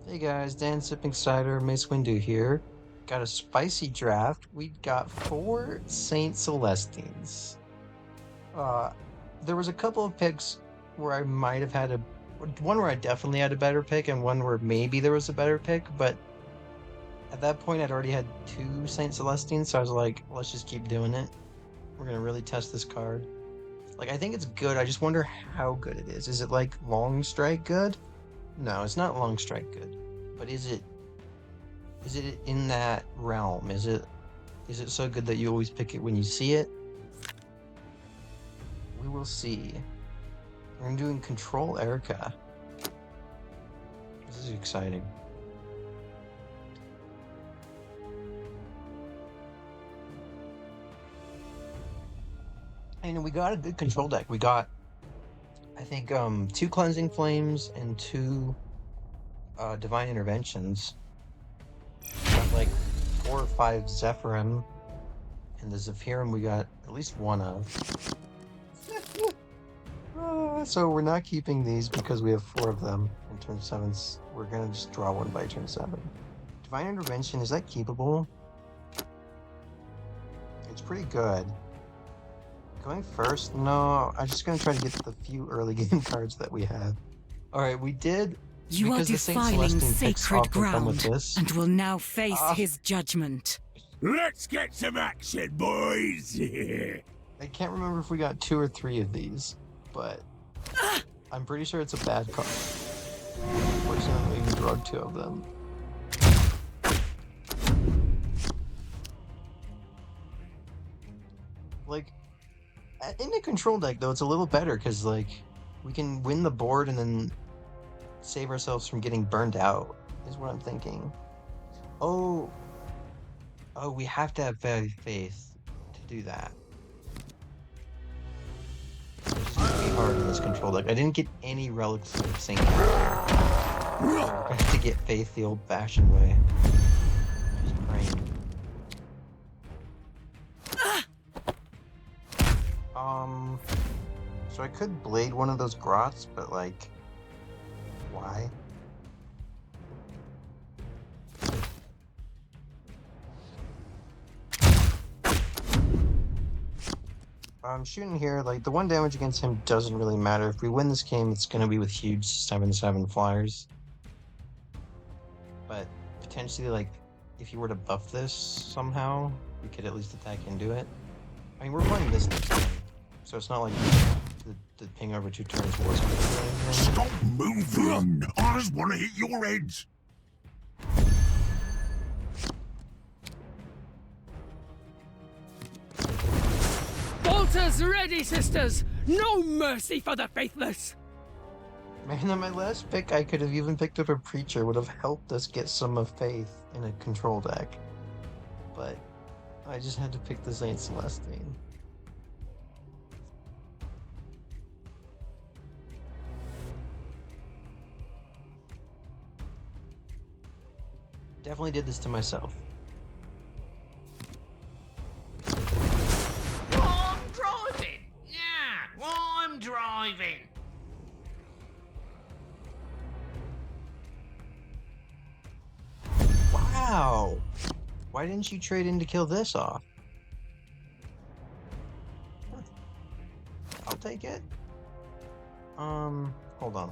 Hey guys, Dan Sipping Cider, Mace Windu here. Got a spicy draft. We got four Saint Celestines. Uh, there was a couple of picks where I might have had one where I definitely had a better pick, and one where maybe there was a better pick. But at that point, I'd already had two Saint Celestines, so I was like, let's just keep doing it. We're gonna really test this card. Like, I think it's good. I just wonder how good it is. Is it like long strike good? No, it's not long strike good. But is it in that realm? Is it so good that you always pick it when you see it? We will see. We're doing Control Erica. This is exciting. And we got a good control deck. We got, I think, two Cleansing Flames and two Divine Interventions. Got like 4 or 5 Zephyrim, and the Zephyrim we got at least one of. So we're not keeping these because we have 4 of them in turn 7s. We're gonna just draw one by turn 7. Divine Intervention, is that keepable? It's pretty good. Going first? No, I'm just gonna try to get the few early game cards that we have. Alright, we did. You are defiling sacred ground and will now face his judgment. Let's get some action, boys! I can't remember if we got 2 or 3 of these, but I'm pretty sure it's a bad card. Unfortunately, we drug 2 of them. Like, in the control deck, though, it's a little better, because, like, we can win the board and then save ourselves from getting burned out, is what I'm thinking. Oh, we have to have faith to do that. Which is gonna be hard in this control deck. I didn't get any relics of Saint. We're gonna have to get faith the old-fashioned way. Just praying. So I could blade one of those grots, but like, why? I'm shooting here, like, the 1 damage against him doesn't really matter. If we win this game, it's gonna be with huge 7/7 flyers. But potentially, like, if you were to buff this somehow, we could at least attack into it. I mean, we're playing this next time, so it's not like the ping over 2 turns was. Stop moving! I just want to hit your heads! Bolters ready, sisters! No mercy for the faithless! Man, on my last pick, I could have even picked up a Preacher. Would have helped us get some of faith in a control deck. But I just had to pick the Saint Celestine. Definitely did this to myself. I'm driving! Yeah, I'm driving! Wow! Why didn't you trade in to kill this off? I'll take it. Hold on.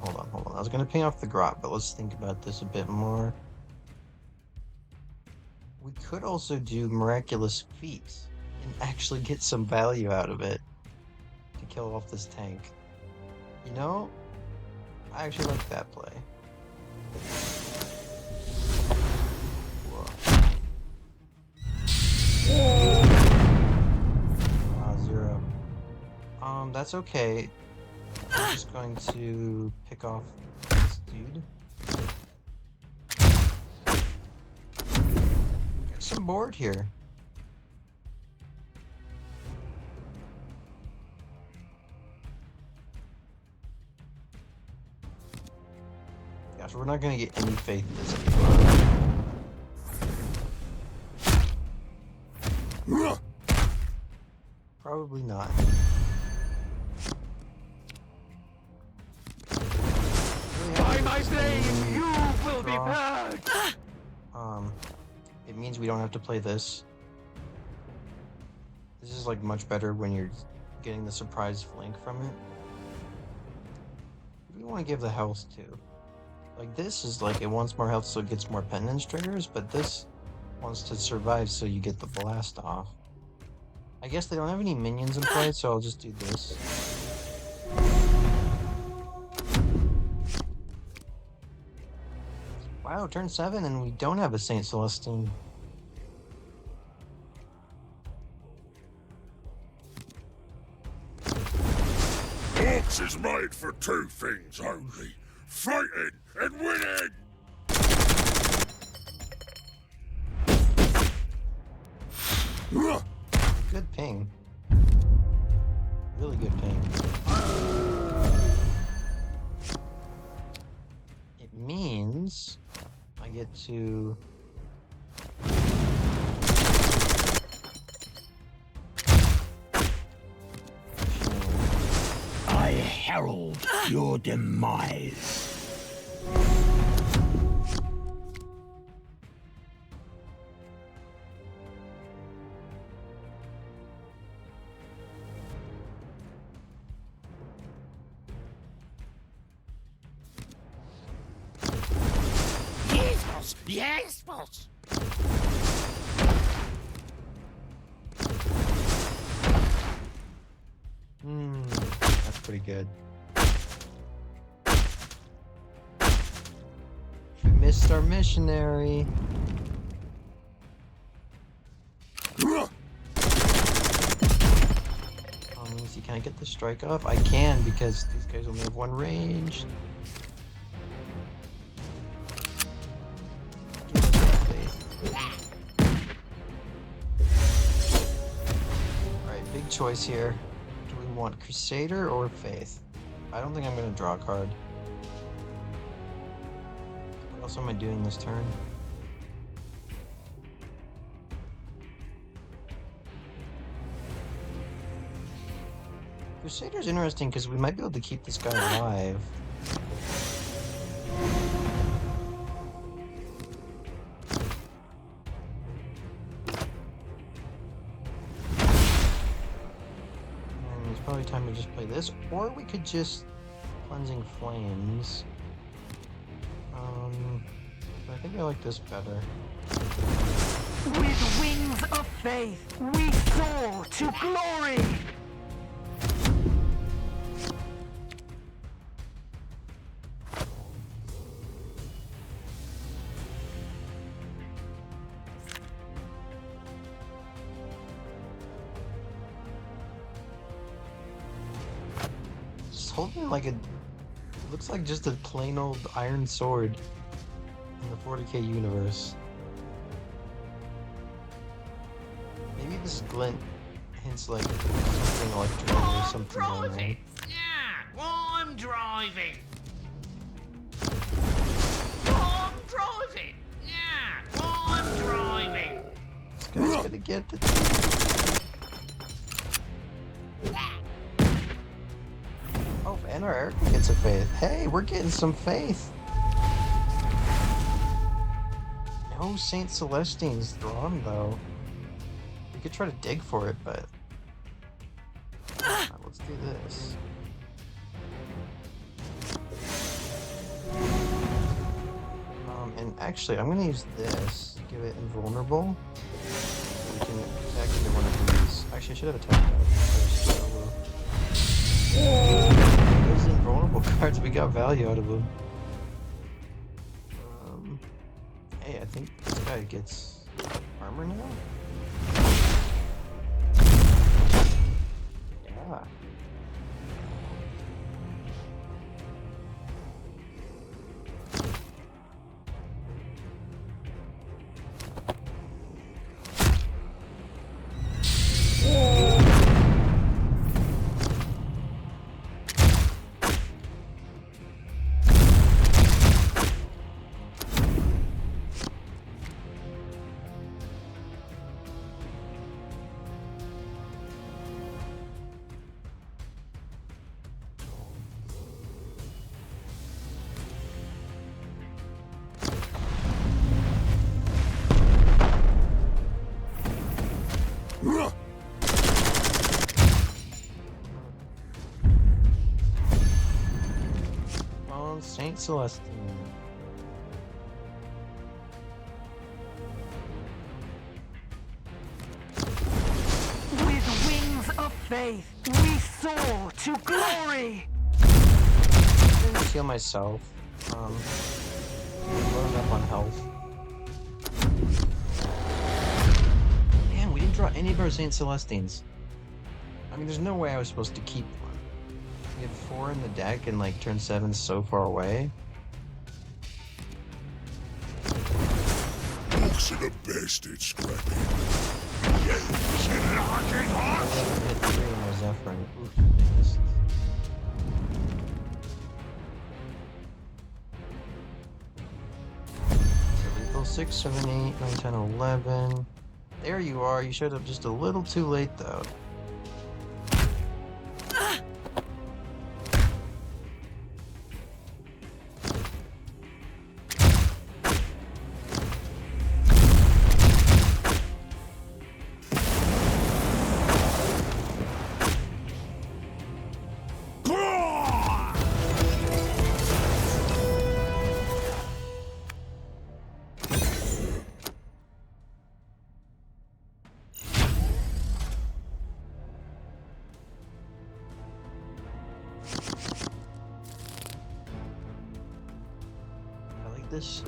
I was gonna ping off the grot, but let's think about this a bit more. We could also do Miraculous Feat and actually get some value out of it to kill off this tank. You know, I actually like that play. Zero. That's okay. I'm just going to pick off this dude. Get some board here. Gosh, we're not gonna get any faith this game. Probably not. By my blade, you will be Draw. It means we don't have to play this. This is like much better when you're getting the surprise flank from it. What do we want to give the health to? Like this is like it wants more health so it gets more penance triggers, but this wants to survive so you get the blast off. I guess they don't have any minions in play, so I'll just do this. Wow, turn 7 and we don't have a Saint Celestine. Orcs is made for two things only: fighting and winning! Good ping. Really good ping. It means I get to... I herald your demise. Yes, boss. That's pretty good. We missed our missionary. Let me see, can I get the strike off? I can because these guys only have one range. Alright, big choice here. Do we want Crusader or Faith? I don't think I'm going to draw a card. What else am I doing this turn? Crusader's interesting because we might be able to keep this guy alive. And it's probably time to just play this, or we could just Cleansing Flames. But I think I like this better. With wings of faith, we soar to glory! Just holding like it looks like just a plain old iron sword in the 40k universe. Maybe this glint hints like something electric or something going on. Yeah, I'm driving. I'm driving. Yeah, I'm driving. This guy's gonna get the... Oh, and our Eric gets a faith. Hey, we're getting some faith. No Saint Celestine's drawn though. We could try to dig for it, but let's do this. And actually, I'm gonna use this. Give it invulnerable. We can attack either one of these. Actually, I should have attacked that first. Those invulnerable cards, we got value out of them. Hey, I think this guy gets armor now? Yeah. Saint Celestine. With wings of faith, we soar to glory! I'm gonna heal myself. Loading up on health. Man, we didn't draw any of our Saint Celestines. I mean, there's no way I was supposed to keep one. We have 4 in the deck and like turn 7 so far away. Books are the best at scrapping. Yes, you like it I hot? haven't hit 3 in my Zephyrin. Oof, missed. So lethal 6, 7, 8, 9, 10, 11. There you are. You showed up just a little too late though. I like this.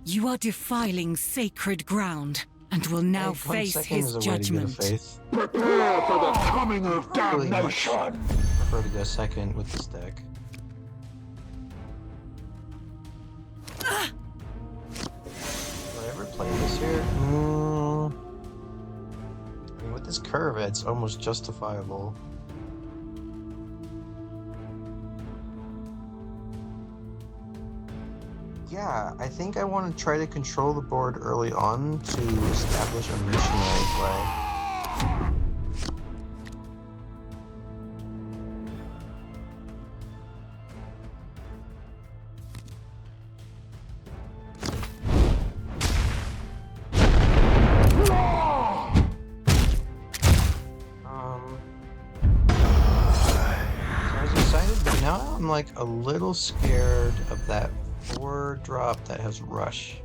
You are defiling sacred ground and will now Hey, 1 face second his is a way to get a judgment. faith. Prepare for the coming of Really much. damnation! Prefer to go second with this deck. Would I ever play this here? I mean, with this curve, it's almost justifiable. Yeah, I think I want to try to control the board early on to establish a missionary play. So I was excited, but now I'm like a little scared of that 4-drop that has rush.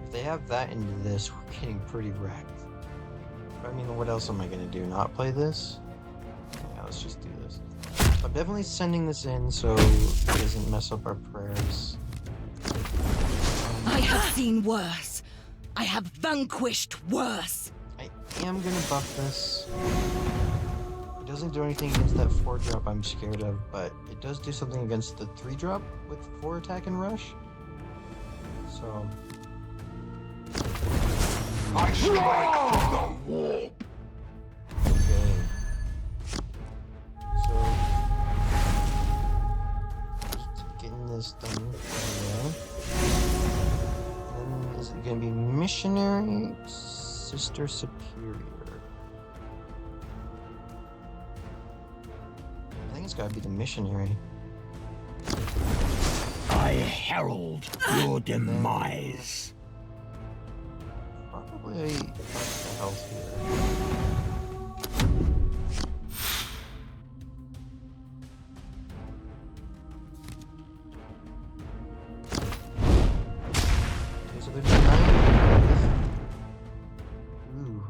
If they have that into this, we're getting pretty wrecked. I mean, what else am I gonna do? Not play this? Yeah, let's just do this. I'm definitely sending this in so it doesn't mess up our prayers. I have seen worse. I have vanquished worse. I am gonna buff this. It doesn't do anything against that 4-drop I'm scared of, but it does do something against the 3-drop with 4 attack and rush. So I strike from the warp! okay. So just getting this done. Then is it gonna be missionary, sister superior? I think it's gotta be the missionary. I herald your demise. Probably the health here. Okay, so there's 9. Ooh.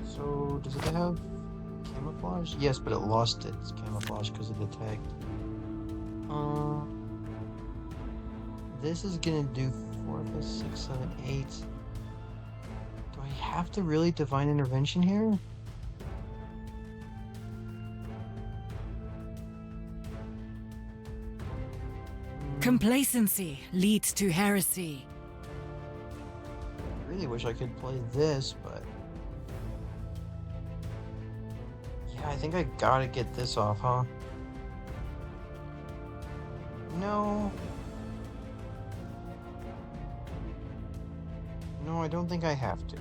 So, does it have camouflage? Yes, but it lost its camouflage because of the tag. This is gonna do 4, 5, 6, 7, 8. Do I have to really divine intervention here? Complacency leads to heresy. I really wish I could play this, but yeah, I think I gotta get this off, huh? No. No, I don't think I have to.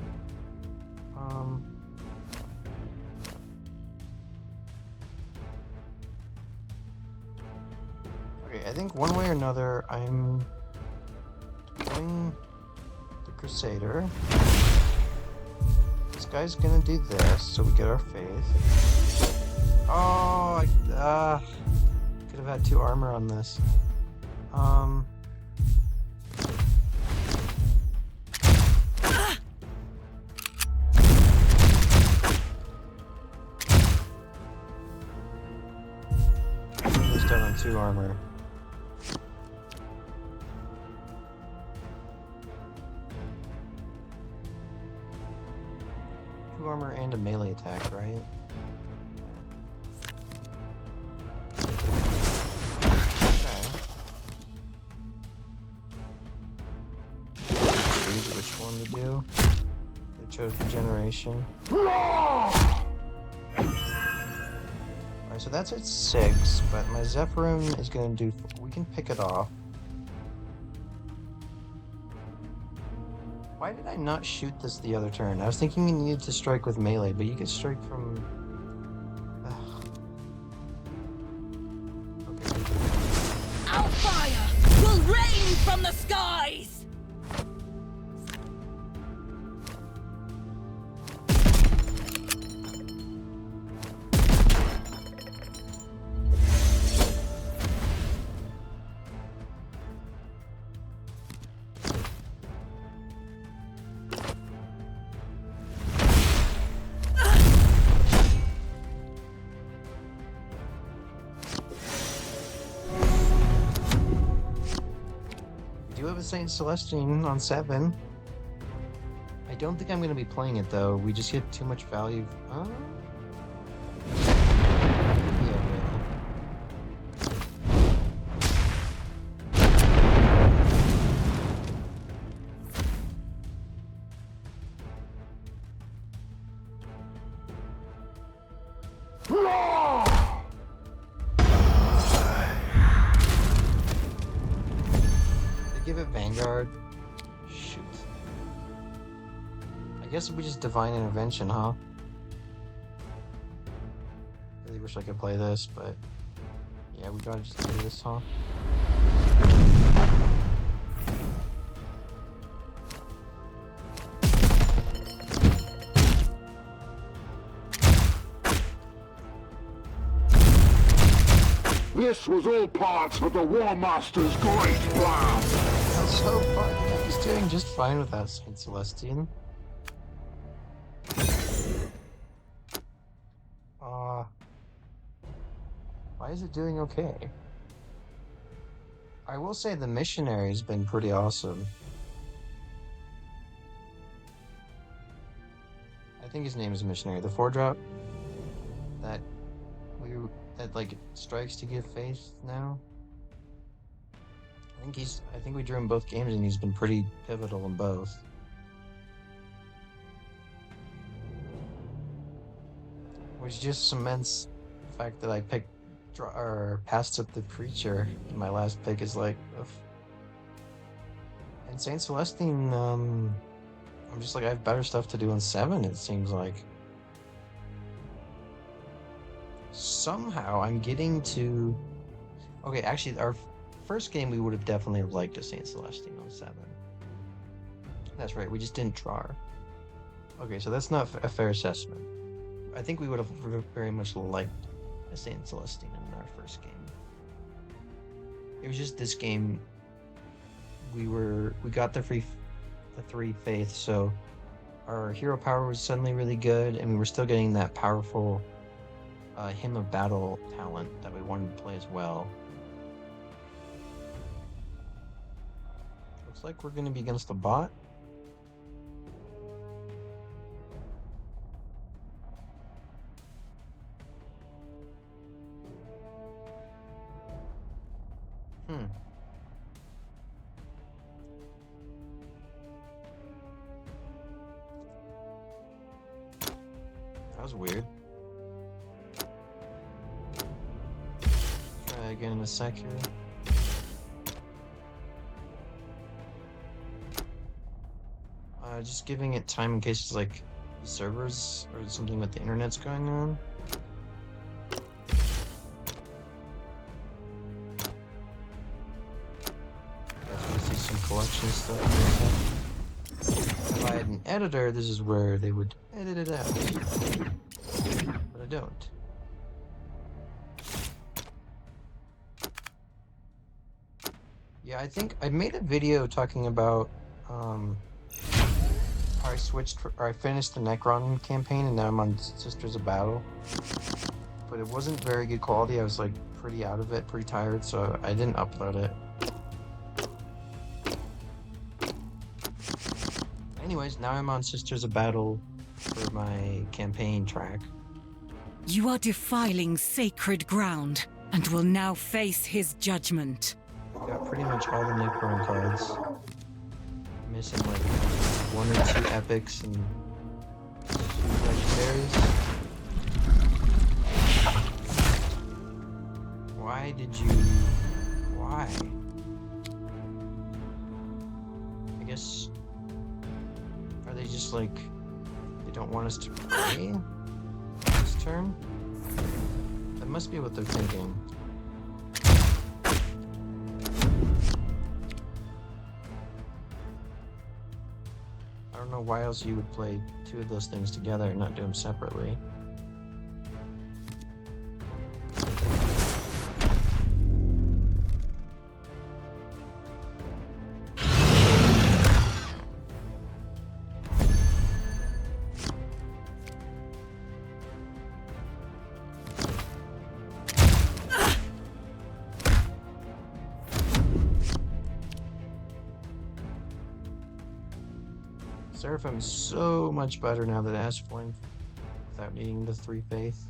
Okay, I think one way or another I'm doing the Crusader. This guy's gonna do this, so we get our faith. Oh, could have had 2 armor on this. This done on 2 armor. Armor and a melee attack, right? Okay. Choose which one to do. They chose regeneration. Alright, so that's at 6, but my Zephyrin is gonna do. We can pick it off. Why did I not shoot this the other turn? I was thinking you needed to strike with melee, but you could strike from... Okay. Our fire will rain from the skies! We do have a Saint Celestine on 7. I don't think I'm going to be playing it though. We just get too much value. Give it Vanguard. Shoot. I guess we just Divine Intervention, huh? Really wish I could play this, but yeah, we gotta just do this, huh? This was all part of the War Master's great plan. That's so fun. Yeah, he's doing just fine without Saint Celestian. Why is it doing okay? I will say the missionary's been pretty awesome. I think his name is Missionary. The 4-drop that like strikes to give faith now. I think we drew him both games and he's been pretty pivotal in both. Which just cements the fact that I passed up the Preacher in my last pick is like, ugh. And Saint Celestine, I'm just like, I have better stuff to do in 7, it seems like. Somehow I'm getting to... Okay, actually, our first game we would have definitely liked a Saint Celestine on 7. That's right, we just didn't draw her. Okay, so that's not a fair assessment. I think we would have very much liked a Saint Celestine in our first game. It was just this game, we got the 3 faith, so our hero power was suddenly really good, and we were still getting that powerful Hymn of Battle talent that we wanted to play as well. Looks like we're going to be against the bot. That was weird. Try again in a sec here. Just giving it time in case it's like servers or something with the internet's going on. Guess we see some collection stuff. If I had an editor, this is where they would edit it out. But I don't. Yeah, I think I made a video talking about how I finished the Necron campaign and now I'm on Sisters of Battle. But it wasn't very good quality. I was like pretty out of it, pretty tired, so I didn't upload it. Anyways, now I'm on Sisters of Battle for my campaign track. You are defiling sacred ground and will now face his judgment. Got pretty much all the Necron cards. Missing like 1 or 2 epics and 2 legendaries. Why did you... Why? I guess... Are they just like... They don't want us to play this turn? That must be what they're thinking. I don't know why else you would play 2 of those things together and not do them separately. Seraphim's so much better now that it has Flame without needing the 3 faith.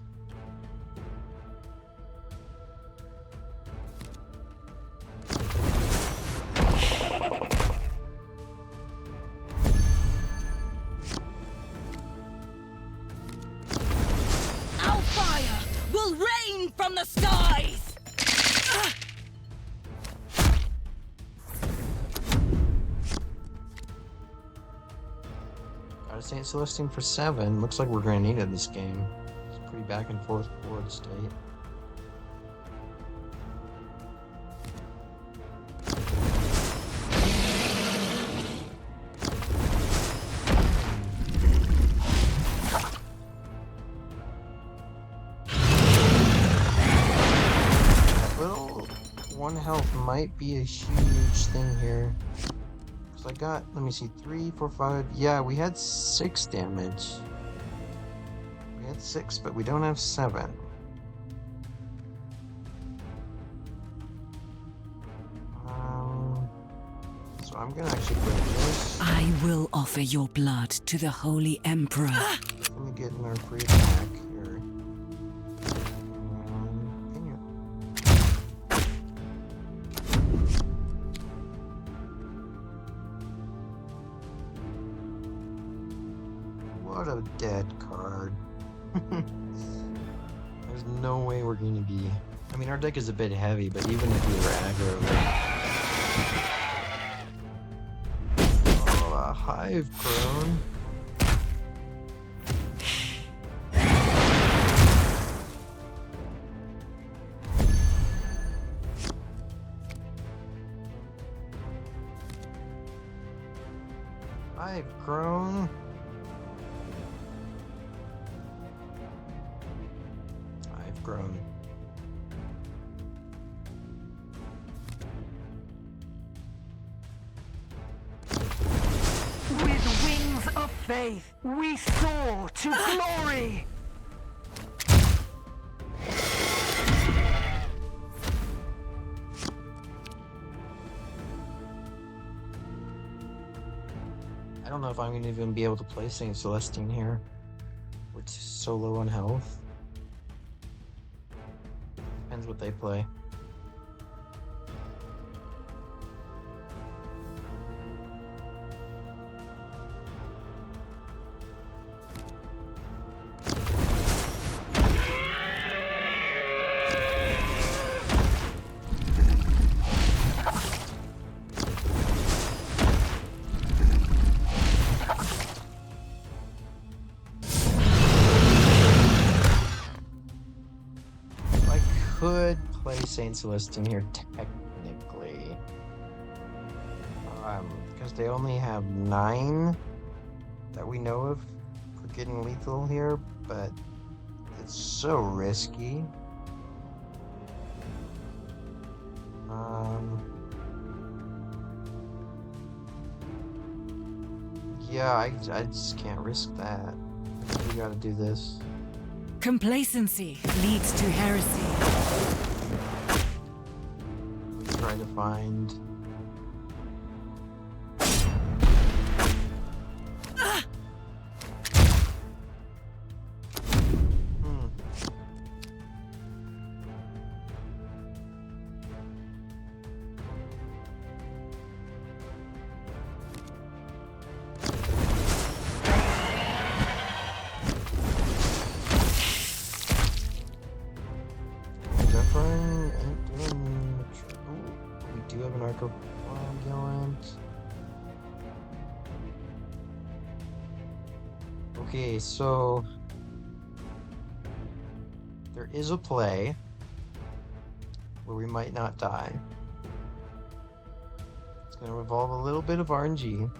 Our fire will rain from the skies! Got a Saint Celestine for 7. Looks like we're gonna need it this game. It's a pretty back and forth board state. Little 1 health might be a huge thing here. So I got, let me see, 3, 4, 5. Yeah, we had 6 damage. We had 6, but we don't have 7. So I'm gonna actually play this. I will offer your blood to the Holy Emperor. Let me get in our free attack here. And here. What a dead card. There's no way we're going to be... I mean, our deck is a bit heavy, but even if we were aggro... Oh, a Hive Crone. Hive Crone. I've grown. With wings of faith, we soar to glory! I don't know if I'm going to even be able to play Saint Celestine here. We're so low on health. Depends what they play. could play Saint Celestine here technically. Because they only have 9 that we know of for getting lethal here, but it's so risky. Yeah, I just can't risk that. We gotta do this. Complacency leads to heresy. Try to find... We do have an arcocoagulant. Okay, so there is a play where we might not die. It's going to involve a little bit of RNG.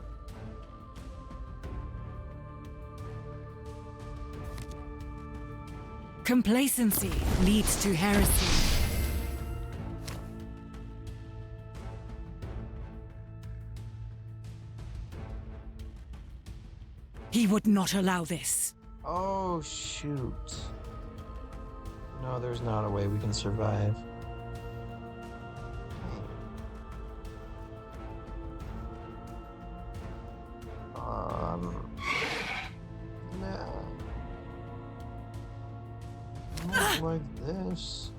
Complacency leads to heresy. He would not allow this. Oh, shoot. No, there's not a way we can survive. No. Not like this.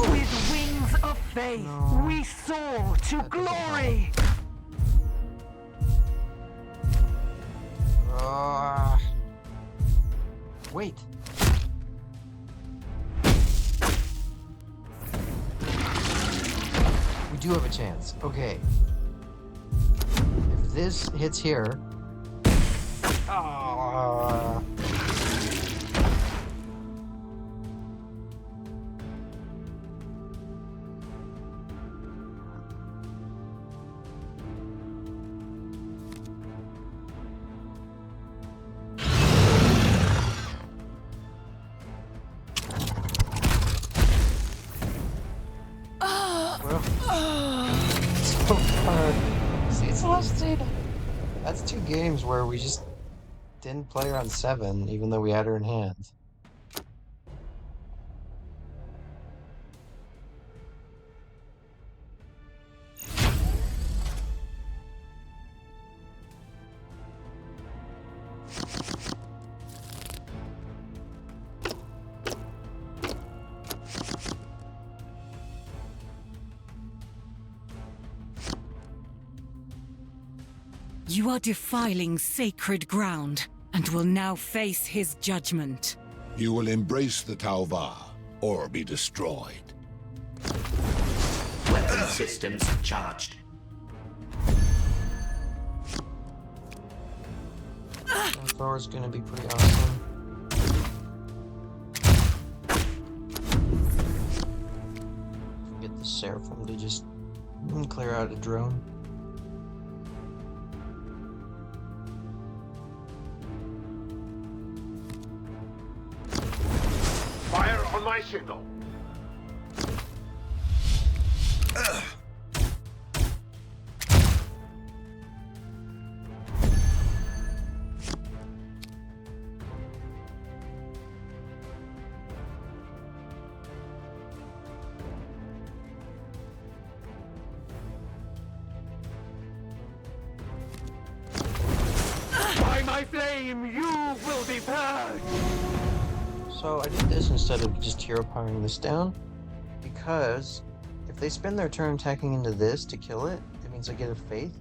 With wings of faith, No. we soar to glory. Wait. We do have a chance. Okay. If this hits here... So far. See, Celestine. That's 2 games where we just didn't play her on 7, even though we had her in hand. You are defiling sacred ground and will now face his judgment. You will embrace the Tauva, or be destroyed. Weapon systems charged. Thor's gonna be pretty awesome. Get the Seraphim to just clear out a drone. Fire on my signal. By my flame, you will be purged. So I did this instead of just hero powering this down, because if they spend their turn attacking into this to kill it, it means I get a faith.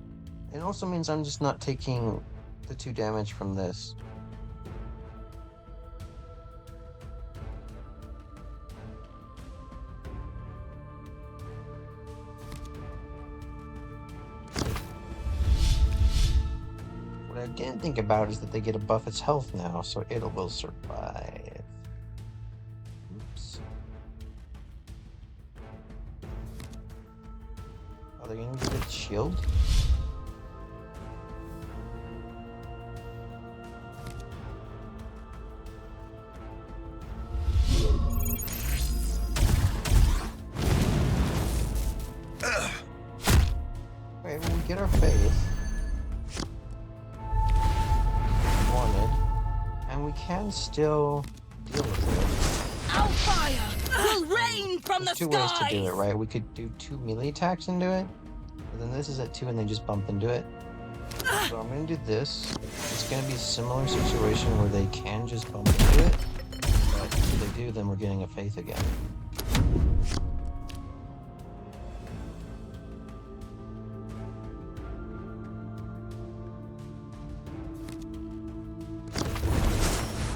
It also means I'm just not taking the 2 damage from this. What I I didn't think about is that they get to buff its health now, so it will survive. Oops. Are they gonna give it shield? Wait, when we get our faith. And we can still deal with it. Our fire will rain from There's the two ways to do skies! it, right? We could do 2 melee attacks into it, but then this is at 2 and they just bump into it. So I'm gonna do this. It's gonna be a similar situation where they can just bump into it, but if they do, then we're getting a faith again.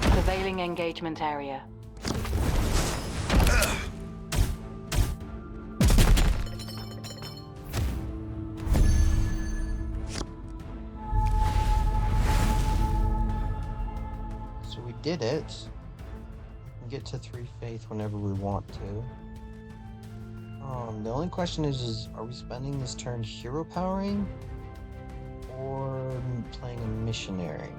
Surveilling engagement area. So we did it. We can get to 3 faith whenever we want to. The only question is are we spending this turn hero powering or playing a missionary?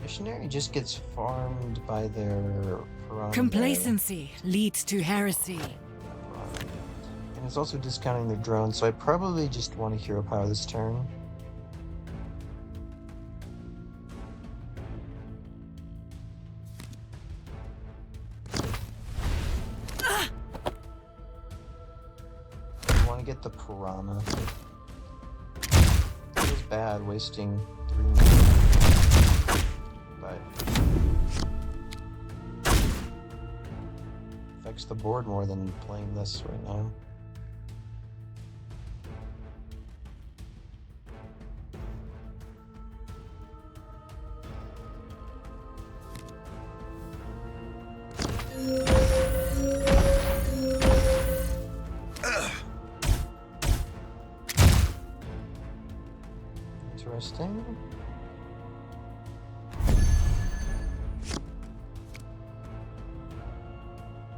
Missionary just gets farmed by their piranha. Complacency leads to heresy. And it's also discounting their drones, so I probably just want to hero power this turn. I want to get the piranha. Feels bad wasting 3 minutes. But affects the board more than playing this right now. Interesting.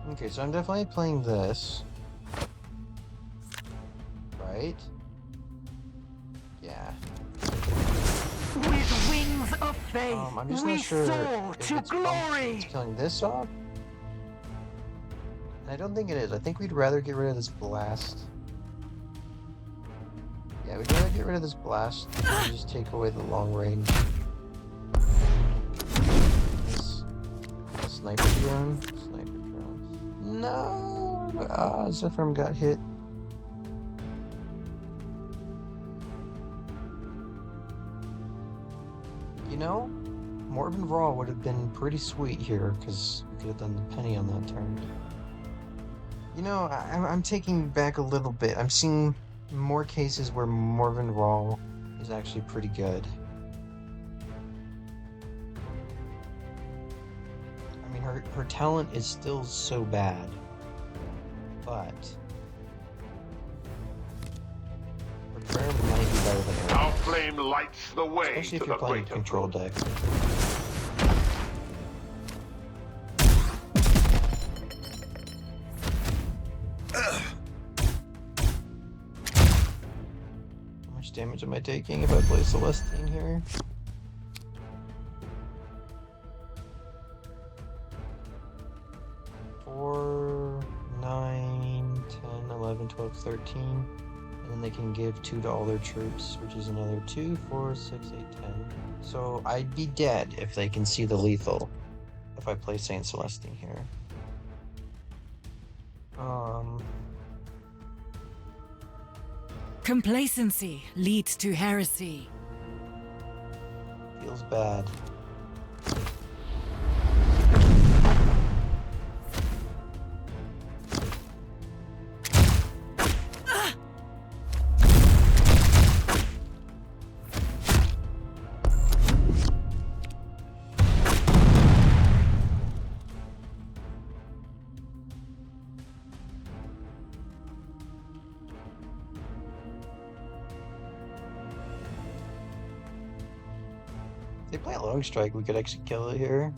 Okay, so I'm definitely playing this. Right? Yeah. With wings of faith, I'm just we not sure soar if to it's glory. it's killing this off. And I don't think it is. I think we'd rather get rid of this blast. Yeah, we'd rather get rid of this blast and just take away the long range. This sniper drone. Sniper drone. No! Ah, Zephyr got hit. You know, Morbin Raw would have been pretty sweet here, because we could have done the penny on that turn. You know, I'm taking back a little bit. I'm seeing more cases where Morbin Raw is actually pretty good. I mean, her talent is still so bad, but her prayer might be better than her. Our flame lights the way Especially to if you're the playing a greater control good. deck. How much damage am I taking if I play Celestine here? Four, 9, 10, 11, 12, 13. And then they can give 2 to all their troops, which is another 2, 4, 6, 8, 10. So I'd be dead if they can see the lethal if I play Saint Celestine here. Complacency leads to heresy. Feels bad. they play a long strike, we could actually kill it here.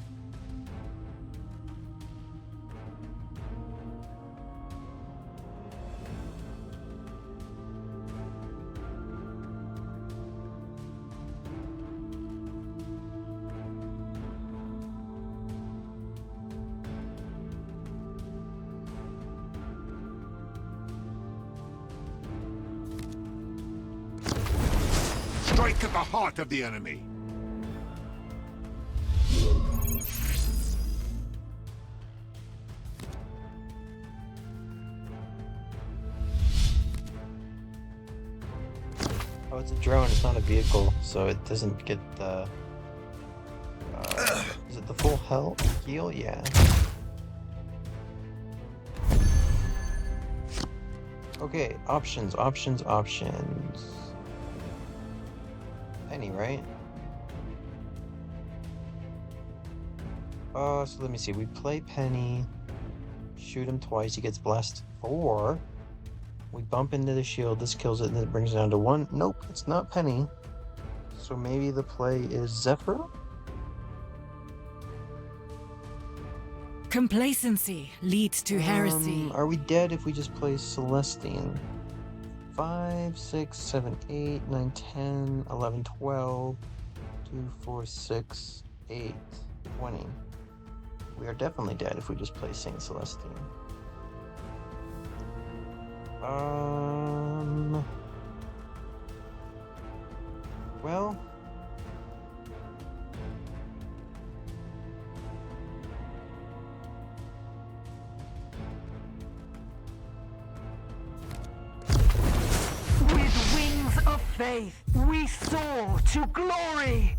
Strike at the heart of the enemy. Oh, it's a drone, it's not a vehicle, so it doesn't get the... is it the full heal? Yeah. Okay, options. Penny, right? So let me see. We play Penny, shoot him twice, he gets blessed. Or we bump into the shield, this kills it, and then it brings it down to 1. Nope, it's not Penny. So maybe the play is Zephyr? Complacency leads to heresy. Are we dead if we just play Celestine? 5, 6, 7, 8, 9, 10, 11, 12, 2, 4, 6, 8, 20. We are definitely dead if we just play Saint Celestine. Well... With wings of faith, we soar to glory!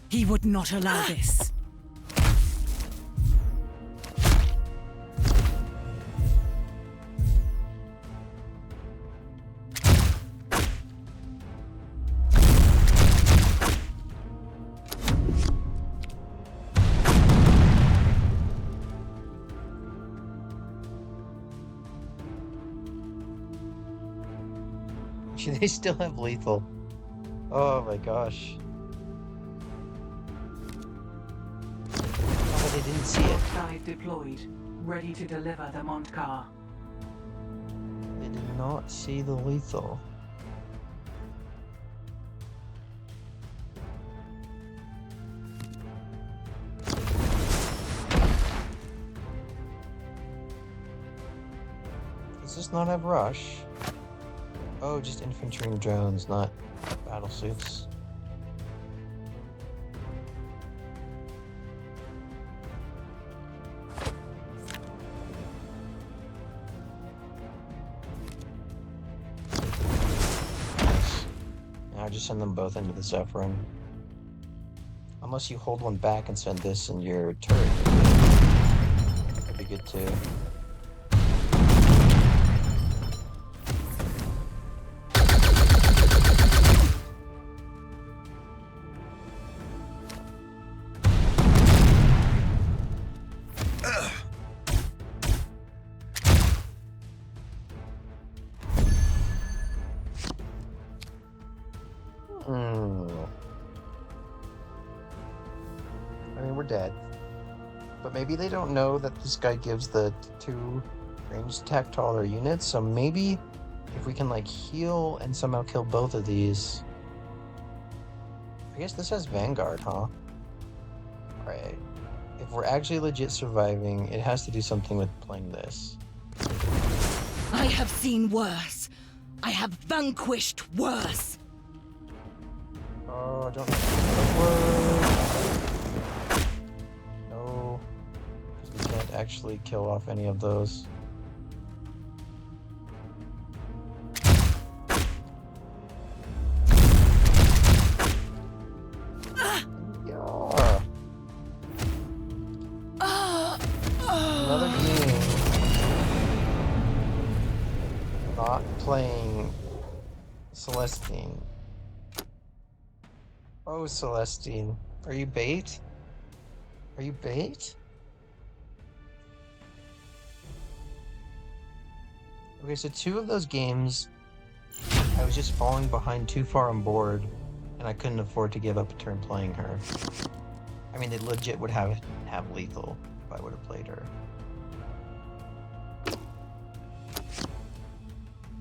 He would not allow this. They still have lethal. Oh my gosh. Oh, they didn't see it. Dive deployed, ready to deliver the Montcar. They did not see the lethal. Does this not have rush? Oh, just infantry and drones, not battlesuits. Now just send them both into the Zephyrin. Unless you hold one back and send this in your turret. That'd be good too. I mean, we're dead. But maybe they don't know that this guy gives the 2 ranged tactile units, so maybe if we can, like, heal and somehow kill both of these... I guess this has Vanguard, huh? Alright. If we're actually legit surviving, it has to do something with playing this. I have seen worse. I have vanquished worse. Oh, I don't know if work. No. Because we can't actually kill off any of those. Yeah. Another game. Not playing Celestine. Oh, Celestine. Are you bait? Are you bait? Okay, so 2 of those games, I was just falling behind too far on board, and and I couldn't afford to give up a turn playing her. I mean, they legit would have lethal if I would have played her.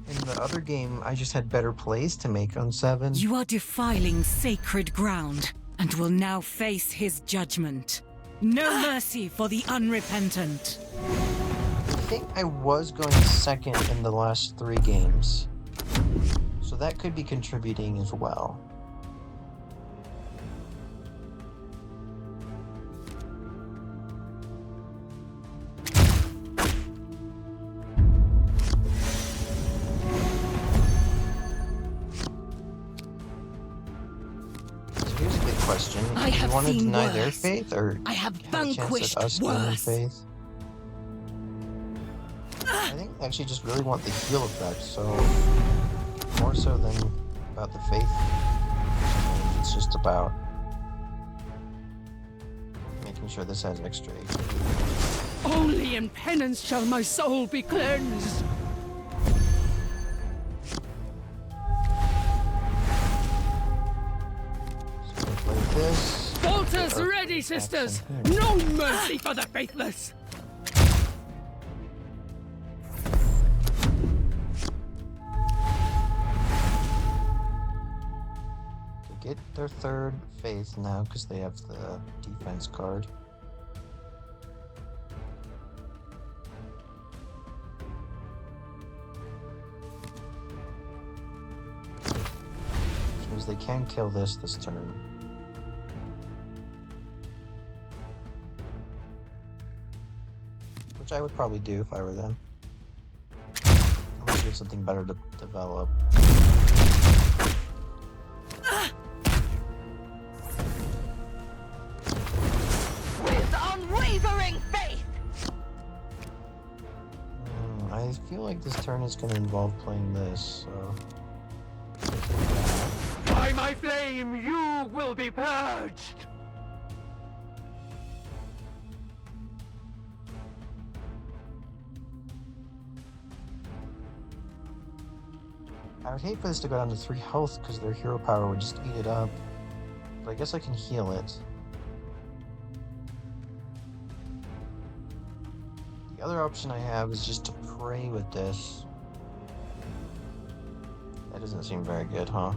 In the other game, I just had better plays to make on 7. You are defiling sacred ground and will now face his judgment. No mercy for the unrepentant. I think I was going second in the last 3 games, so that could be contributing as well. So here's a big question. I Do you have want to seen deny their worse. faith, or I have have a chance vanquished at us gaining worse. faith? I think I actually just really want the heal effect, so more so than about the faith. It's just about making sure this has extra HP. Only in penance shall my soul be cleansed. So we'll play this. Bolters Or ready, sisters! action here. No mercy for the faithless! They get their 3rd faith now because they have the defense card. Which means they can kill this turn. Which I would probably do if I were them. Unless you have something better to develop. With unwavering faith! I feel like this turn is going to involve playing this, so... By my flame, you will be purged! I would hate for this to go down to 3 health because their hero power would just eat it up. But I guess I can heal it. The other option I have is just to pray with this. That doesn't seem very good, huh?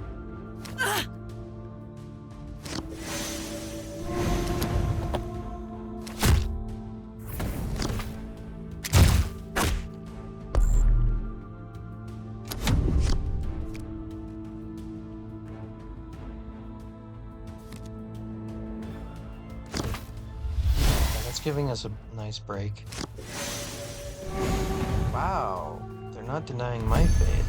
That's giving us a nice break. Wow, they're not denying my faith.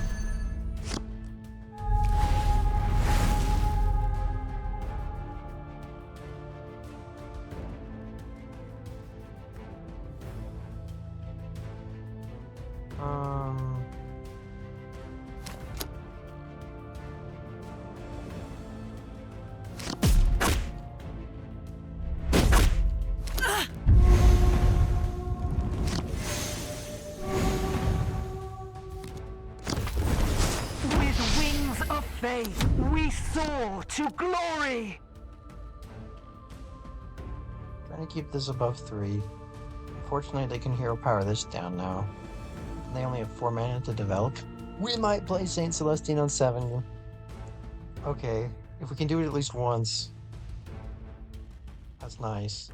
With wings of faith, we soar to glory! Trying to keep this above 3. Unfortunately, they can hero power this down now. And they only have 4 mana to develop. We might play Saint Celestine on 7. Okay, if we can do it at least once. That's nice.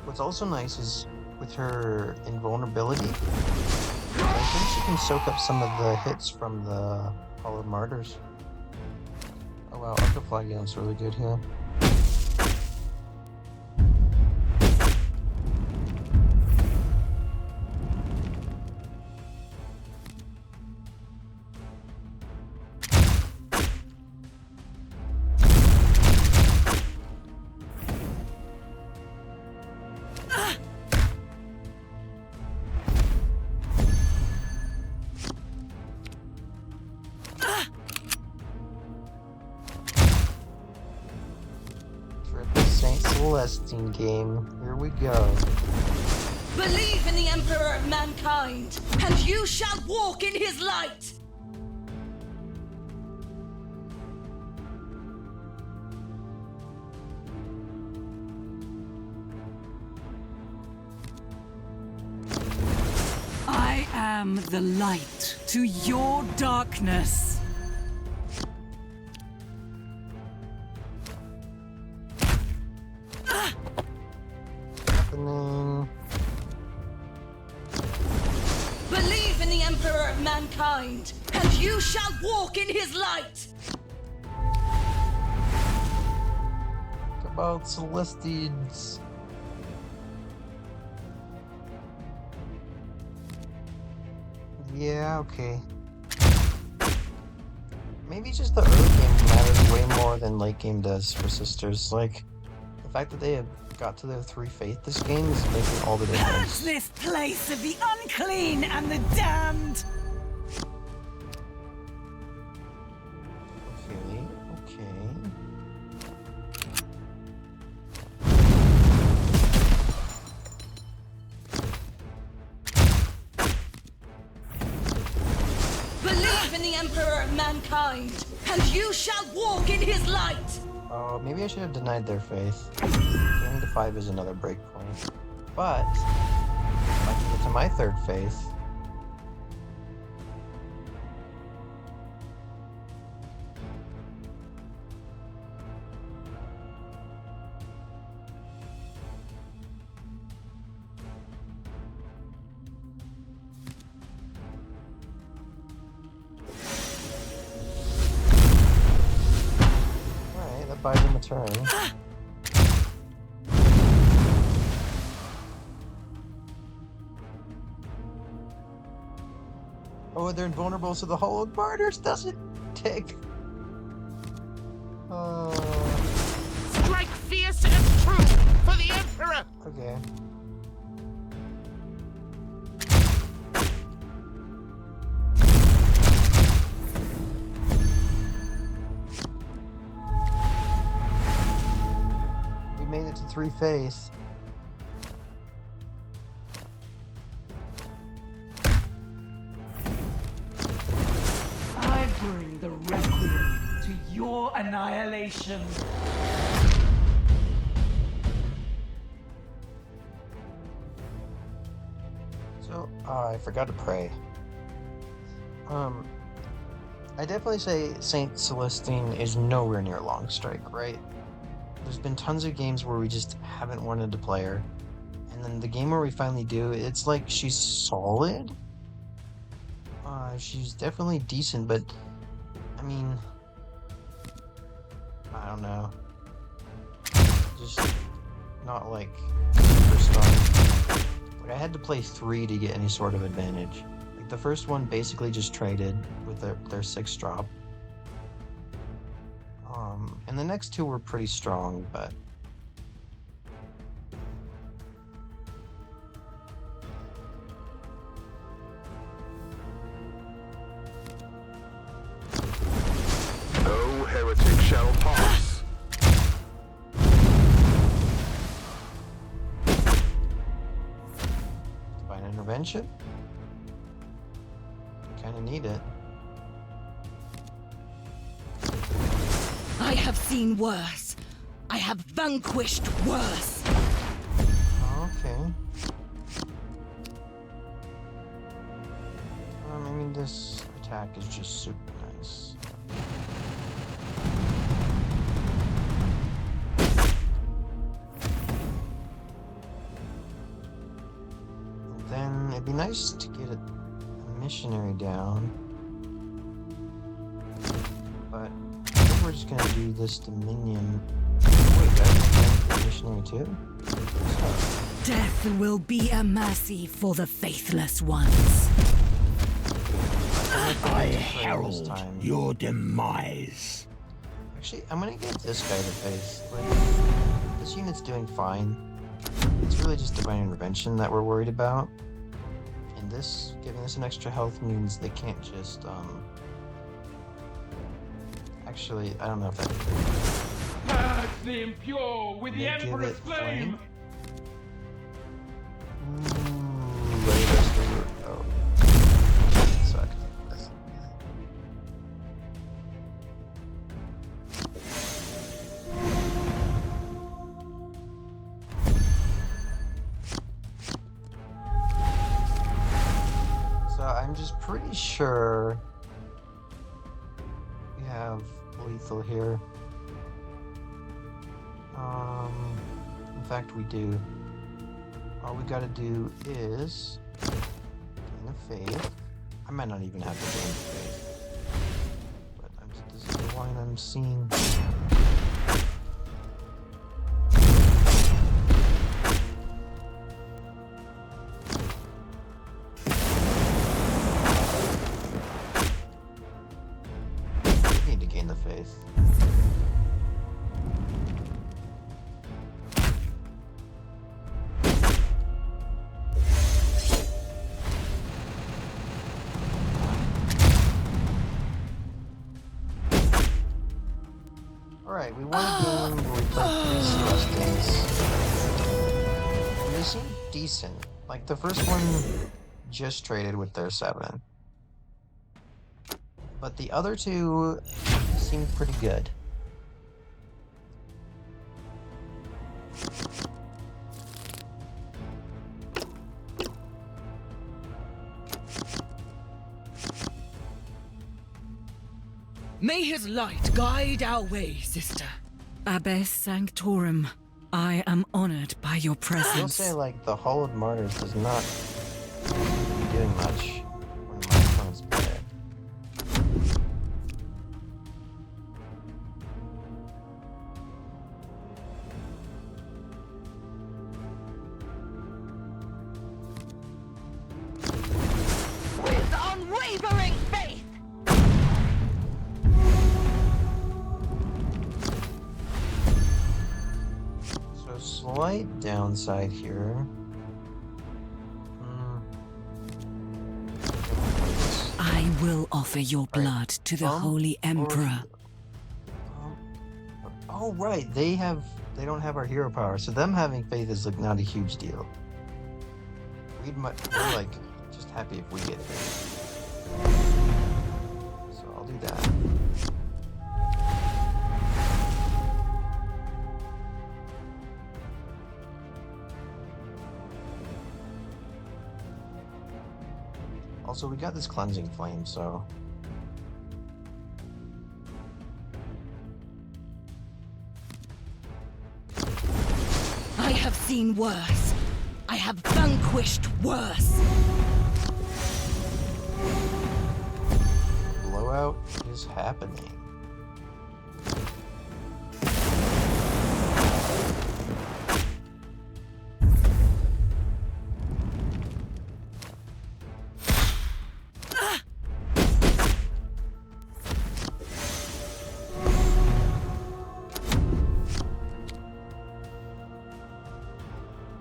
What's also nice is with her invulnerability, I think she can soak up some of the hits from the Hall of Martyrs. Oh wow, Arcoflagion's really good here. For the Saint Celestine game, here we go. Believe in the Emperor of Mankind, and you shall walk in his light! I am the light to your darkness. Happening. Believe in the Emperor of Mankind, and you shall walk in his light! Talk about Celestines. Yeah, okay. Maybe just the early game matters way more than late game does for sisters. Like, the fact that they have got to their 3 faith this game is making all the Purge difference. this place of the unclean and the damned! Okay, okay. Believe in the Emperor of Mankind, and you shall walk in his light! Oh, maybe I should have denied their faith. Getting to 5 is another break point. But, if I can get to my 3rd faith... Alright, that buys him a turn. Oh, they're invulnerable, so the Hollowed Martyrs doesn't take. Strike fierce and true for the Emperor! Okay. We made it to 3 faith. I bring the requiem to your annihilation. So, I forgot to pray. I definitely say Saint Celestine is nowhere near Longstrike, right? There's been tons of games where we just haven't wanted to play her. And then the game where we finally do, it's like she's solid. She's definitely decent, but I mean, I don't know. Just not like super strong. Like I had to play 3 to get any sort of advantage. Like the first one basically just traded with their 6 drop. And the next 2 were pretty strong, but No heretic shall pass. divine intervention. Kinda need it. I have seen worse. I have vanquished worse. Okay. I mean, this attack is just super nice. And then it'd be nice to get a missionary down. But I think we're just gonna do this Dominion. Wait, that's a missionary too? Death will be a mercy for the faithless ones. I herald Your demise. Actually, I'm gonna give this guy the face. Like, this unit's doing fine. It's really just divine intervention that we're worried about. And this, giving us an extra health means they can't just, Actually, I don't know if that... Purge the impure with the They give Emperor's it flame! Oh. Suck. So I'm just pretty sure we have lethal here. In fact, we do. All we gotta do is gain a faith. I might not even have to gain a faith, but this is the line I'm seeing. I need to gain the faith. Alright, we won a game where we played 3 Celestians. And they seem decent. Like, the first one just traded with their 7. But the other 2 seemed pretty good. May his light guide our way, sister. Abbess Sanctorum, I am honored by your I'll presence. say, like, the Hall of Martyrs does not be doing much when my opponent's bad. With unwavering faith! So, slight downside here. I will offer your blood to the Holy Emperor. Oh, right. They don't have our hero power, so them having faith is like not a huge deal. We're like just happy if we get faith. So I'll do that. Also, we got this cleansing flame, so I have seen worse. I have vanquished worse. blowout is happening.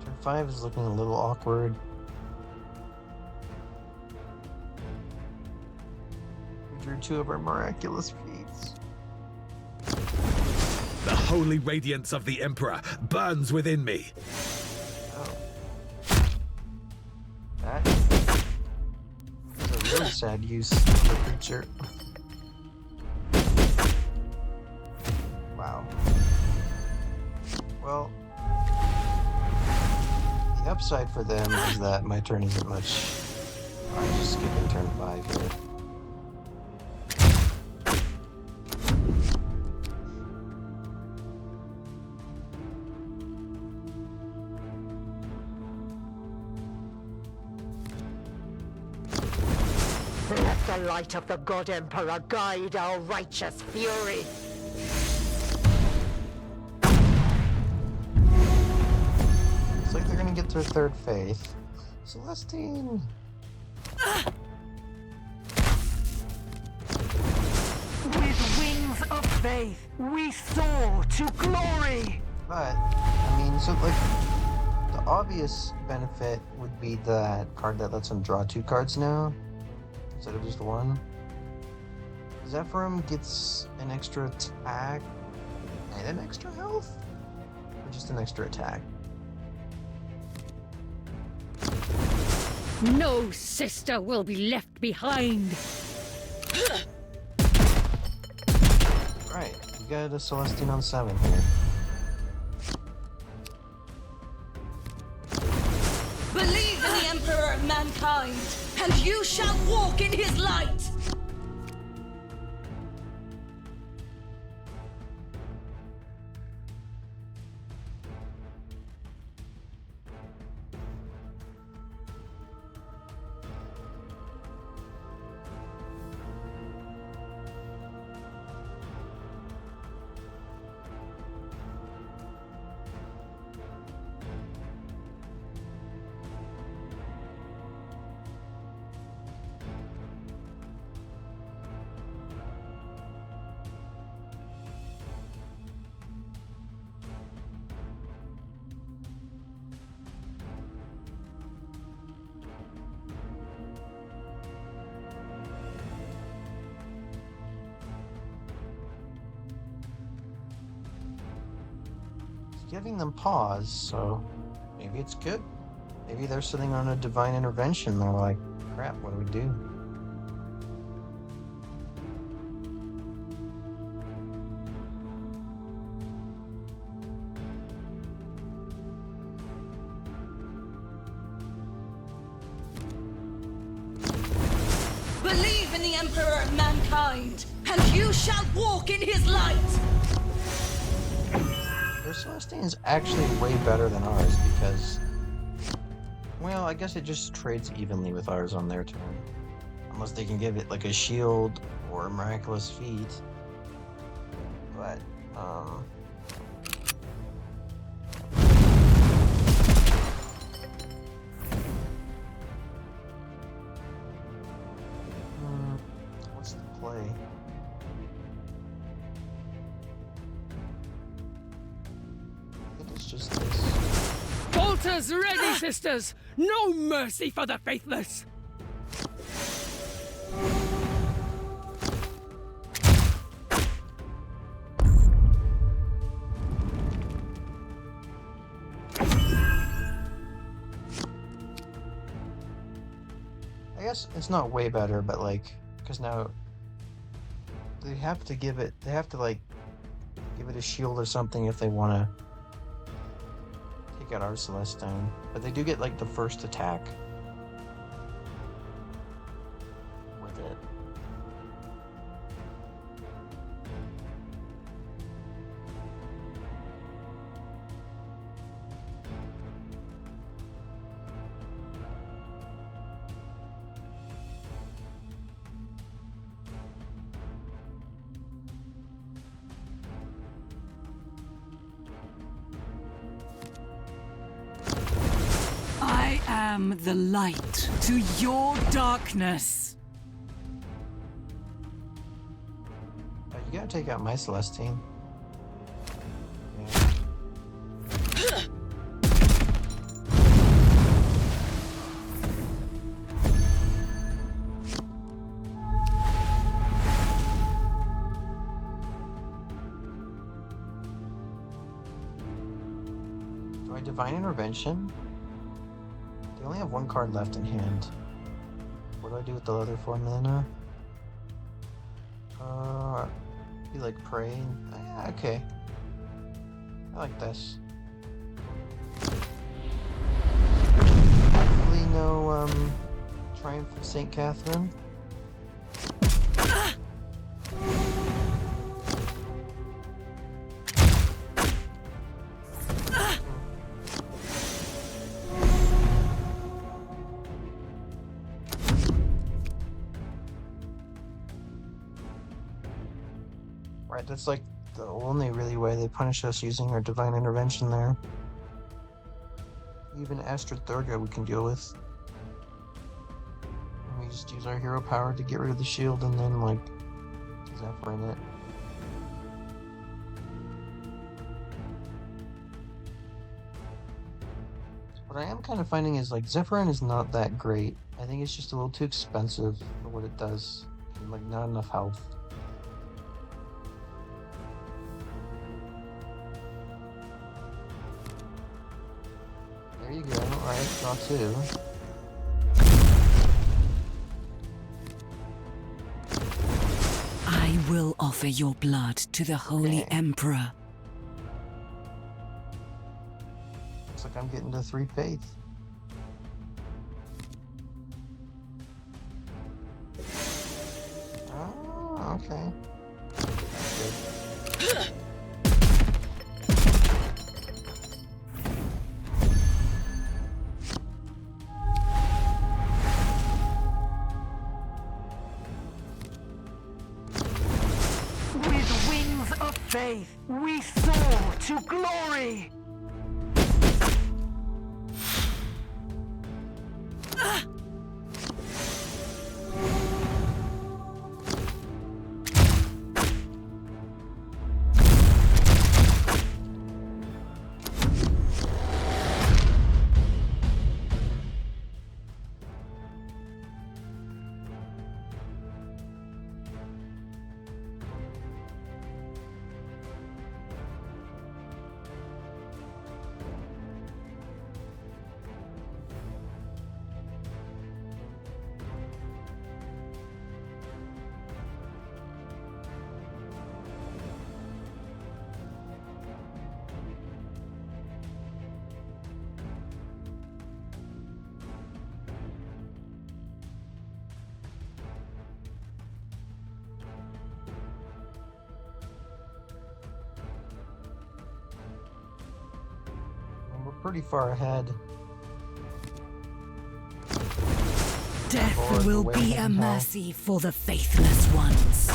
Turn 5 is looking a little awkward. We drew 2 of our miraculous feats. The holy radiance of the Emperor burns within me. Oh. That is a really sad use of the creature. Wow. Well, the upside for them is that my turn isn't much. I'm just skipping turn 5 here. Let the light of the God Emperor guide our righteous fury. Looks like they're gonna get their 3rd faith. Celestine! With wings of faith, we soar to glory. But, I mean, so like, the obvious benefit would be that card that lets him draw 2 cards now, instead of just 1. Zephyrum gets an extra attack and an extra health? Or just an extra attack? No sister will be left behind. Right, we got a Celestine on 7 here. Believe in the Emperor of mankind, and you shall walk in his light! Giving them pause, so maybe it's good. Maybe they're sitting on a divine intervention. They're like, crap, what do we do? Believe in the Emperor of mankind, and you shall walk in his light! Their Celestine's actually way better than ours because, well, I guess it just trades evenly with ours on their turn. Unless they can give it like a shield or a miraculous feat. But, what's the play? It's just this. Bolters ready, sisters! No mercy for the faithless! I guess it's not way better, but like, because now they have to give it, like, give it a shield or something if they want to take out our Celestine. But they do get like the first attack with it. I am the light to your darkness. You gotta take out my Celestine. Yeah. Do I Divine Intervention? They only have one card left in hand. What do I do with the other 4 mana? Be like praying. Yeah, okay. I like this. Hopefully no Triumph of St. Catherine. Right, that's like the only really way they punish us, using our Divine Intervention there. Even Astra Thurga we can deal with. And we just use our hero power to get rid of the shield and then, like, Zephyr in it. What I am kind of finding is, like, Zephyrin is not that great. I think it's just a little too expensive for what it does. And, like, not enough health. There you go. Alright, draw 2. will offer your blood to the Holy Okay. Emperor. Looks like I'm getting to 3 faith. Oh, okay. That's good. With wings of faith, we soar to glory! We're pretty far ahead. Death Lord, will the way be to a hell. mercy for the faithless ones.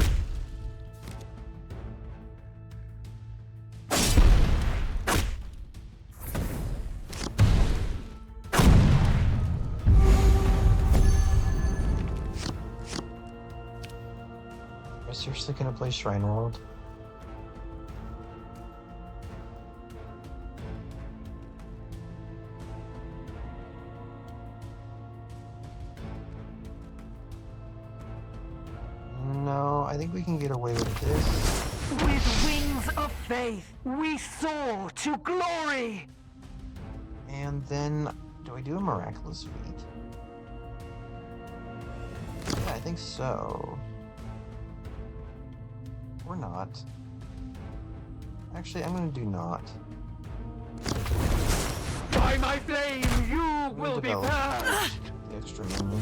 Am I seriously gonna play Shrine World? No, I think we can get away with this. With wings of faith, we soar to glory! And then, do we do a miraculous feat? Yeah, I think so. Or not. Actually, I'm gonna do not. By my flame, you I'm gonna will be develop purged! the extra minion.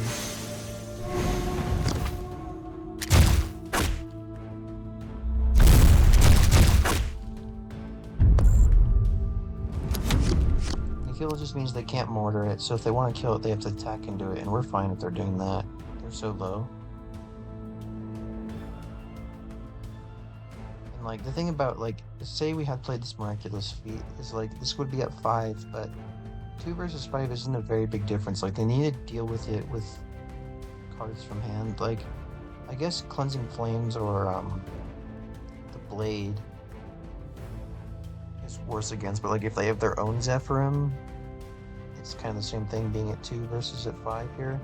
Kill just means they can't mortar it, so if they want to kill it, they have to attack into it, and we're fine if they're doing that. They're so low. And like, the thing about, like, say we had played this miraculous feat, is like, this would be at 5, but 2 versus 5 isn't a very big difference. Like, they need to deal with it with cards from hand. Like, I guess Cleansing Flames or, the Blade is worse against, but like, if they have their own Zephyrim, it's kind of the same thing being at 2 versus at 5 here.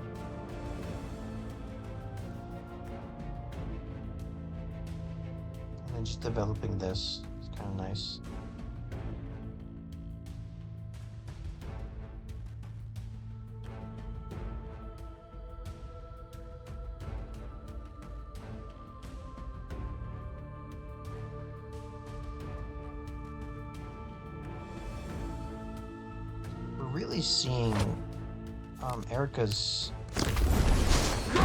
And then just developing this is kind of nice. Really seeing Erica's I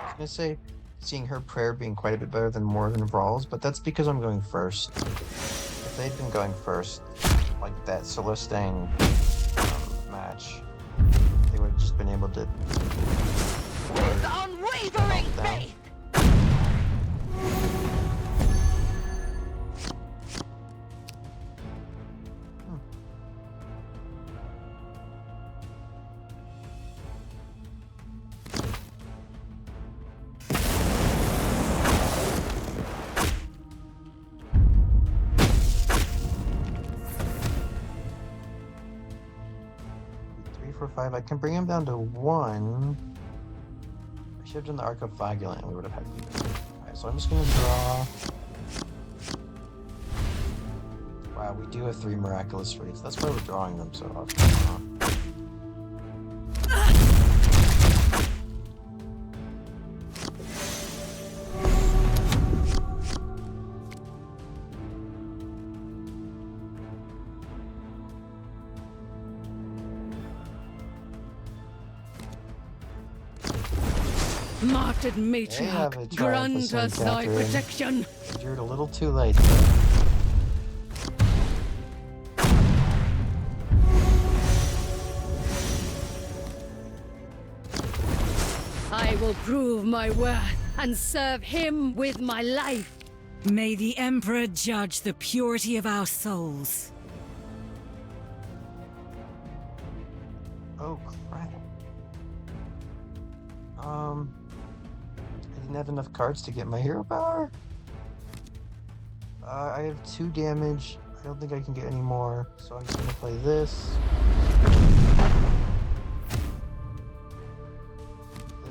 was gonna say seeing her prayer being quite a bit better than Morgan Brawl's, but that's because I'm going first. If they'd been going first, like that Celestine match, they would have just been able to With unwavering down. faith! for 5. I can bring him down to 1. I should have done the Arc of Flagellant and we would have had to do that. Alright, so I'm just gonna draw. Wow, we do have 3 miraculous reads. That's why we're drawing them so often. Martyred have a matriarch, triumph grant with us thy Catherine. protection. You're a little too late, though. I will prove my worth and serve him with my life. May the Emperor judge the purity of our souls. Oh, crap. I didn't have enough cards to get my hero power. I have 2 damage. I don't think I can get any more, so I'm just gonna play this.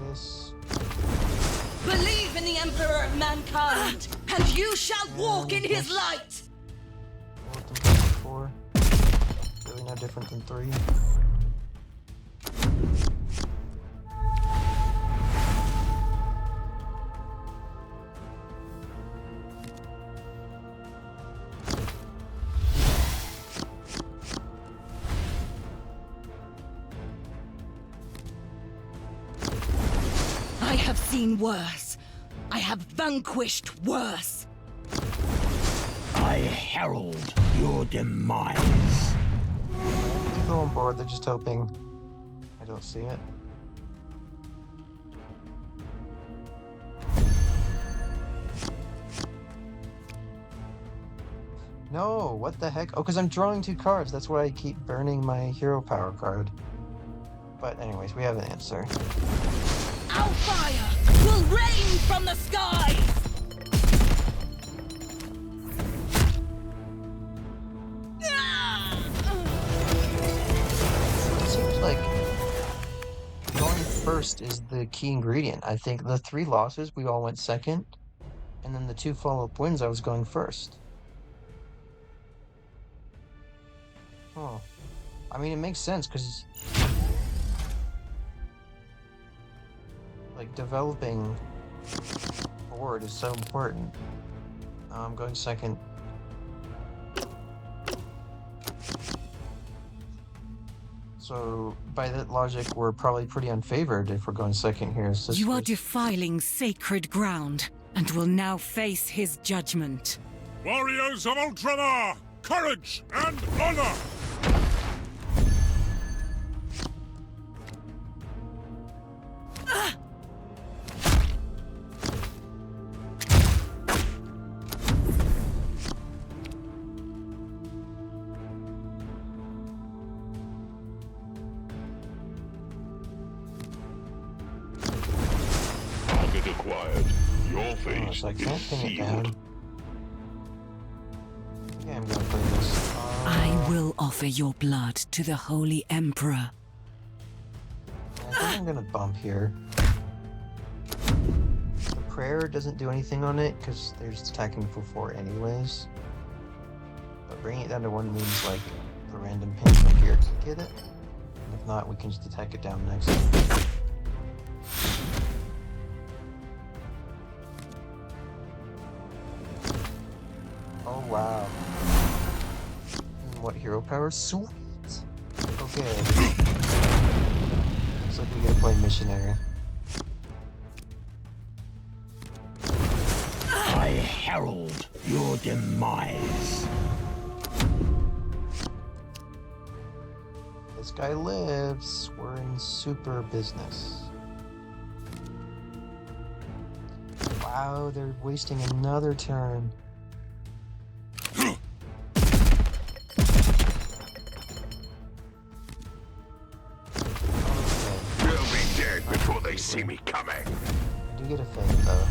This. Believe in the Emperor of mankind, and you shall walk in his light! 4. Really no different than 3. I have seen worse. I have vanquished worse. I herald your demise. People on board, they're just hoping I don't see it. No, what the heck? Oh, because I'm drawing 2 cards. That's why I keep burning my hero power card. But anyways, we have an answer. Our fire will rain from the skies! It seems like going first is the key ingredient. I think the 3 losses, we all went second. And then the 2 follow-up wins, I was going first. Oh. I mean, it makes sense, because like, developing board is so important. I'm going second. So, by that logic, we're probably pretty unfavored if we're going second here. You are defiling sacred ground, and will now face his judgment. Warriors of Ultramar, courage and honor! Target acquired. Your fate So I can't is pin it down. sealed. Yeah, I'm gonna play this. I will offer your blood to the Holy Emperor. I think I'm gonna bump here. The prayer doesn't do anything on it because they're just attacking for 4 anyways. But bringing it down to 1 means like the random pin from here to get it. And if not, we can just attack it down next. Oh wow. And what hero power? Sweet! Okay. Looks like we gotta play missionary. I herald your demise. This guy lives. We're in super business. Wow, they're wasting another turn. They'll be dead before they see me coming. I do get a fate though.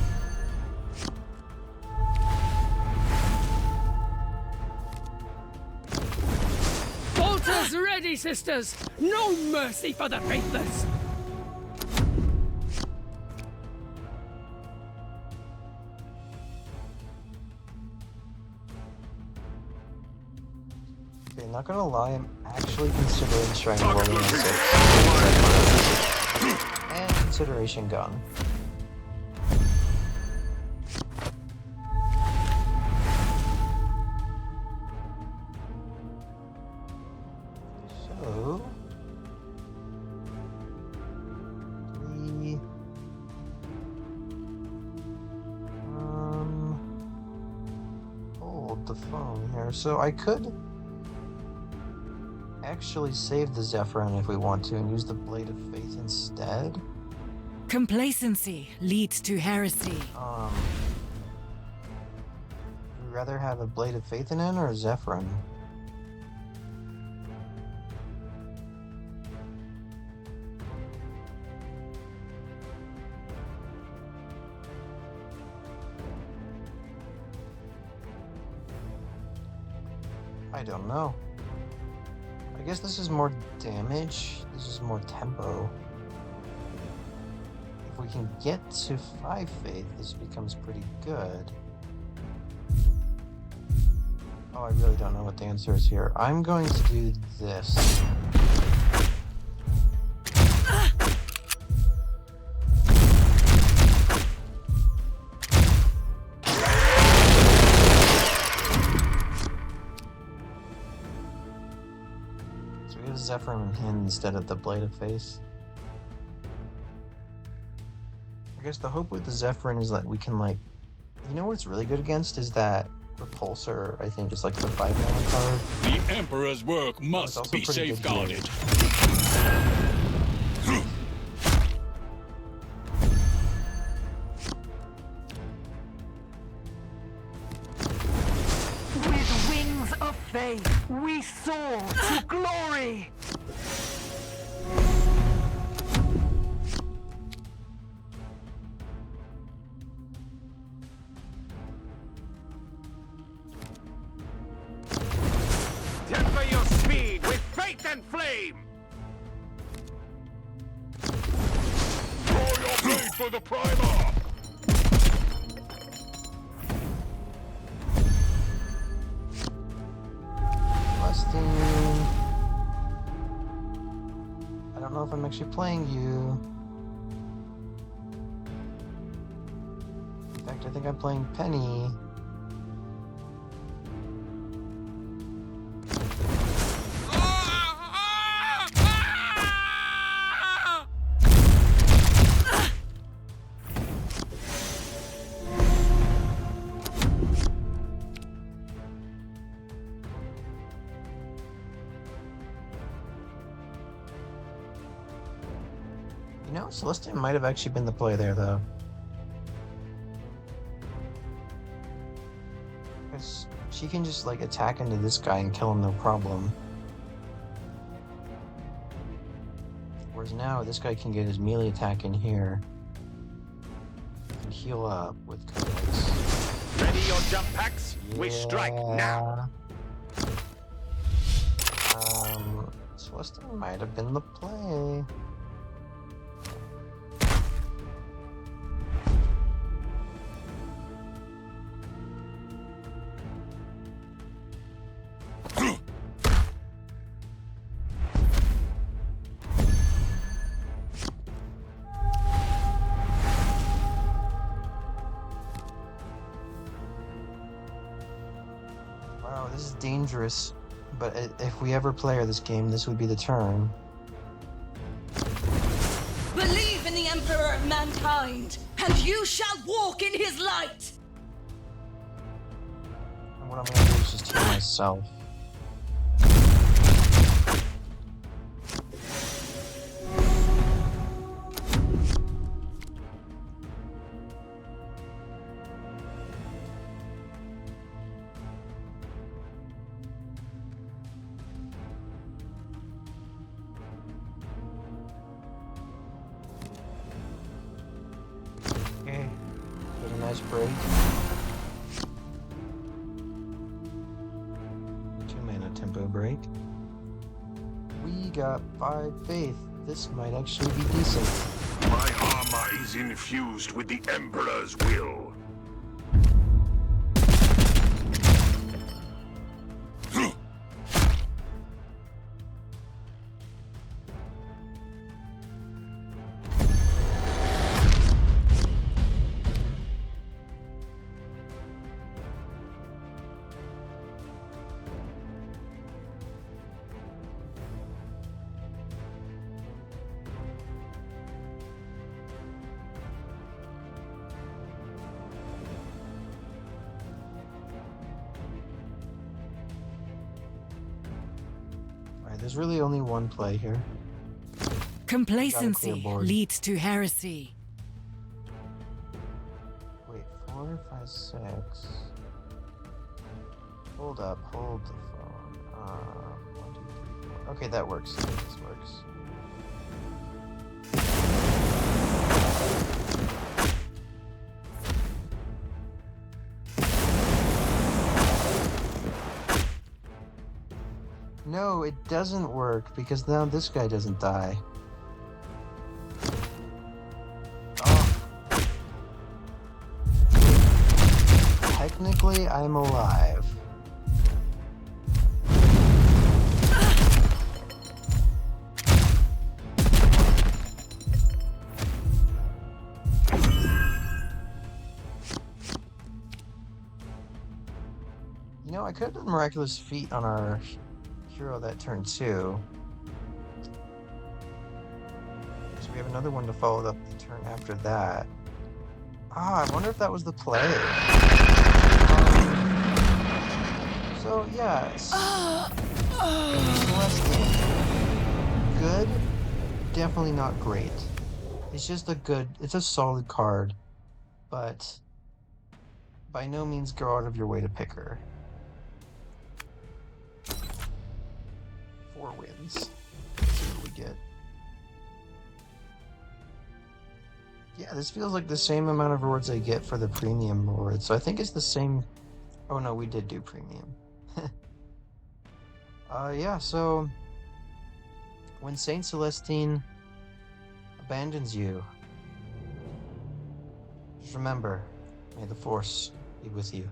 Bolters ready, sisters! No mercy for the faithless! Okay, not gonna lie, I'm actually considering Shrine Warrior on 6. And consideration gone. So... 3... phone here. So I could actually save the Zephyrin if we want to and use the Blade of Faith instead. Complacency leads to heresy. Would you rather have a Blade of Faith in or a Zephyrin? I don't know. I guess this is more damage. This is more tempo. If we can get to 5 faith, this becomes pretty good. Oh, I really don't know what the answer is here. I'm going to do this. So we have Zephyrin and Hin instead of the Blade of Face. I guess the hope with the Zephyrin is that we can, like, you know what it's really good against is that Repulsor, I think, is like the 5-mana card. The Emperor's work must be safeguarded. With wings of faith, we soar to glory. Temper your speed with faith and flame! Draw your blade for the primer! Celestine. I don't know if I'm actually playing you. In fact, I think I'm playing Penny. You know, Celestian might have actually been the play there, though. Because she can just, like, attack into this guy and kill him no problem. Whereas now, this guy can get his melee attack in here. And heal up with codes. Ready your jump packs? We strike now! Celestian might have been the play. Wow, this is dangerous. But if we ever play this game, this would be the turn. Believe in the Emperor of mankind, and you shall walk in his light! And what I'm gonna do is just heal myself. Okay, get a nice break. 2-mana tempo break. We got 5 faith. This might actually be decent. My armor is infused with the Emperor's will. There's really only one play here. Complacency board. leads to heresy. Wait, 4, 5, 6. Hold up, hold the phone. 1, 2, 3, 4. Okay, that works. This works. No, it doesn't work because now this guy doesn't die. Oh. Technically, I'm alive. You know, I could have done miraculous feat on our hero that turn 2. So we have another one to follow up the turn after that. Ah, I wonder if that was the play. So yeah, Celestian. Good, definitely not great. It's just it's a solid card, but by no means go out of your way to pick her. 4 wins. Let's see what we get. Yeah, this feels like the same amount of rewards I get for the premium rewards. So I think it's the same. Oh no, we did do premium. Yeah, so when Saint Celestine abandons you, just remember, may the Force be with you.